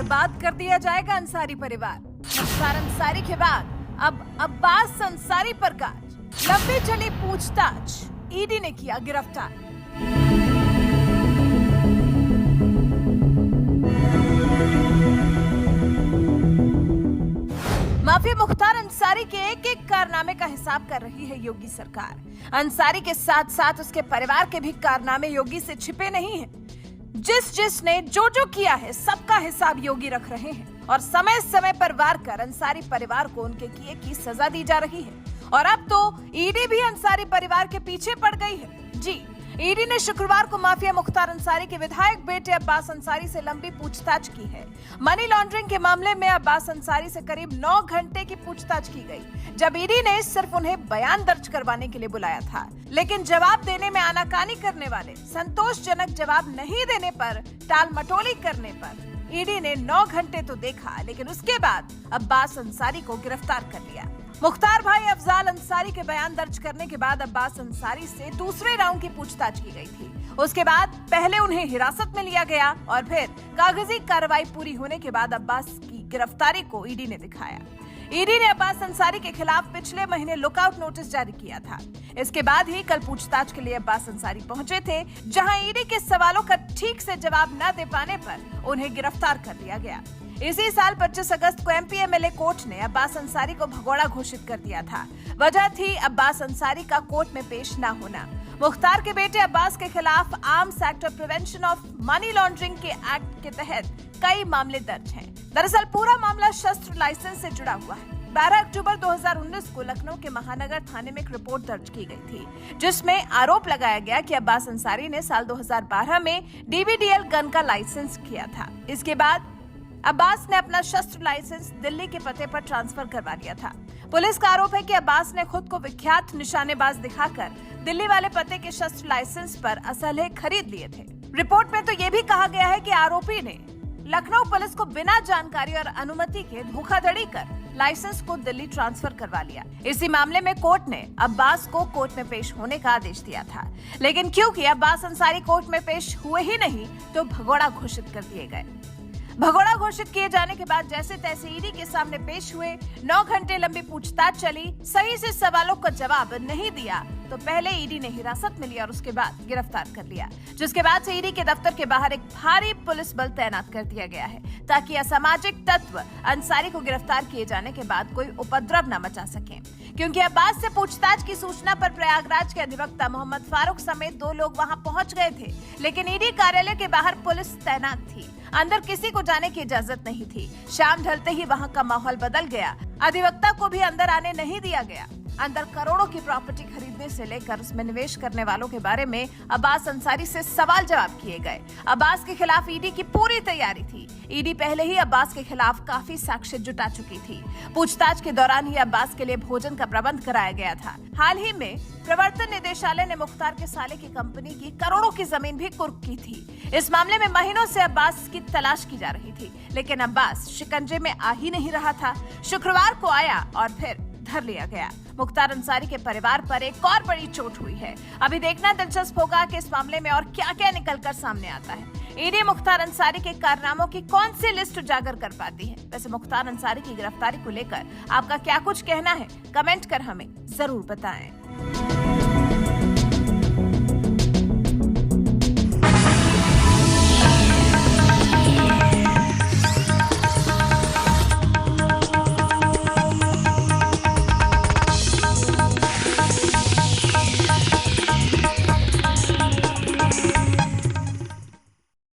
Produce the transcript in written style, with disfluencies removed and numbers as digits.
बर्बाद कर दिया जाएगा अंसारी परिवार। मुख्तार अंसारी के बाद अब अब्बास अंसारी पर गाज। लंबी चली पूछताछ, ईडी ने किया गिरफ्तार। माफिया मुख्तार अंसारी के एक एक कारनामे का हिसाब कर रही है योगी सरकार। अंसारी के साथ साथ उसके परिवार के भी कारनामे योगी से छिपे नहीं हैं। जिसने जो किया है सबका हिसाब योगी रख रहे हैं और समय समय पर वार कर अंसारी परिवार को उनके किए की सजा दी जा रही है। और अब तो ईडी भी अंसारी परिवार के पीछे पड़ गई है। जी, ईडी ने शुक्रवार को माफिया मुख्तार अंसारी के विधायक बेटे अब्बास अंसारी से लंबी पूछताछ की है। मनी लॉन्ड्रिंग के मामले में अब्बास अंसारी से करीब 9 घंटे की पूछताछ की गई, जब ईडी ने सिर्फ उन्हें बयान दर्ज करवाने के लिए बुलाया था। लेकिन जवाब देने में आनाकानी करने वाले, संतोषजनक जवाब नहीं देने पर, टाल मटोली करने पर ईडी ने 9 घंटे तो देखा, लेकिन उसके बाद अब्बास अंसारी को गिरफ्तार कर लिया। मुख्तार भाई अफजाल अंसारी के बयान दर्ज करने के बाद अब्बास अंसारी से दूसरे राउंड की पूछताछ की गई थी। उसके बाद पहले उन्हें हिरासत में लिया गया और फिर कागजी कार्रवाई पूरी होने के बाद अब्बास की गिरफ्तारी को ईडी ने दिखाया। ईडी ने अब्बास अंसारी के खिलाफ पिछले महीने लुकआउट नोटिस जारी किया था। इसके बाद ही कल पूछताछ के लिए अब्बास अंसारी पहुंचे थे, जहां ईडी के सवालों का ठीक से जवाब न दे पाने पर उन्हें गिरफ्तार कर लिया गया। इसी साल 25 अगस्त को एमपी एमएलए कोर्ट ने अब्बास अंसारी को भगोड़ा घोषित कर दिया था। वजह थी अब्बास अंसारी का कोर्ट में पेश न होना। मुख्तार के बेटे अब्बास के खिलाफ आर्म्स एक्ट और प्रिवेंशन ऑफ मनी लॉन्ड्रिंग के एक्ट के तहत कई मामले दर्ज हैं। दरअसल पूरा मामला शस्त्र लाइसेंस से जुड़ा हुआ है। 12 अक्टूबर 2019 को लखनऊ के महानगर थाने में एक रिपोर्ट दर्ज की गई थी, जिसमें आरोप लगाया गया कि अब्बास अंसारी ने साल 2012 में डीवीडीएल गन का लाइसेंस किया था। इसके बाद अब्बास ने अपना शस्त्र लाइसेंस दिल्ली के पते पर ट्रांसफर करवा लिया था। पुलिस का आरोप है कि अब्बास ने खुद को विख्यात निशानेबाज दिखाकर दिल्ली वाले पते के शस्त्र लाइसेंस पर असलहे खरीद लिए थे। रिपोर्ट में तो ये भी कहा गया है कि आरोपी ने लखनऊ पुलिस को बिना जानकारी और अनुमति के धोखाधड़ी कर लाइसेंस को दिल्ली ट्रांसफर करवा लिया। इसी मामले में कोर्ट ने अब्बास को कोर्ट में पेश होने का आदेश दिया था, लेकिन क्योंकि अब्बास अंसारी कोर्ट में पेश हुए ही नहीं, तो भगोड़ा घोषित कर दिए गए। भगोड़ा घोषित किए जाने के बाद जैसे तैसे ईडी के सामने पेश हुए। 9 घंटे लंबी पूछताछ चली, सही से सवालों का जवाब नहीं दिया तो पहले ईडी ने हिरासत में लिया और उसके बाद गिरफ्तार कर लिया, जिसके बाद से ईडी के दफ्तर के बाहर एक भारी पुलिस बल तैनात कर दिया गया है, ताकि असामाजिक तत्व अंसारी को गिरफ्तार किए जाने के बाद कोई उपद्रव न मचा सके। क्योंकि अब्बास से पूछताछ की सूचना पर प्रयागराज के अधिवक्ता मोहम्मद फारूक समेत 2 लोग वहां पहुंच गए थे, लेकिन ईडी कार्यालय के बाहर पुलिस तैनात थी। अंदर किसी को जाने की इजाजत नहीं थी। शाम ढलते ही वहां का माहौल बदल गया। अधिवक्ता को भी अंदर आने नहीं दिया गया। अंदर करोड़ों की प्रॉपर्टी खरीदने से लेकर उसमें निवेश करने वालों के बारे में अब्बास अंसारी से सवाल जवाब किए गए। अब्बास के खिलाफ ईडी की पूरी तैयारी थी। ईडी पहले ही अब्बास के खिलाफ काफी साक्ष्य जुटा चुकी थी। पूछताछ के दौरान ही अब्बास के लिए भोजन का प्रबंध कराया गया था। हाल ही में प्रवर्तन निदेशालय ने मुख्तार के साले की कंपनी की करोड़ों की जमीन भी कुर्क की थी। इस मामले में महीनों से अब्बास की तलाश की जा रही थी, लेकिन अब्बास शिकंजे में आ ही नहीं रहा था। शुक्रवार को आया और फिर धर लिया गया। मुख्तार अंसारी के परिवार पर एक और बड़ी चोट हुई है। अभी देखना दिलचस्प होगा कि इस मामले में और क्या-क्या निकलकर सामने आता है। ईडी मुख्तार अंसारी के कारनामों की कौन सी लिस्ट उजागर कर पाती है। वैसे मुख्तार अंसारी की गिरफ्तारी को लेकर आपका क्या कुछ कहना है, कमेंट कर हमें जरूर बताएं।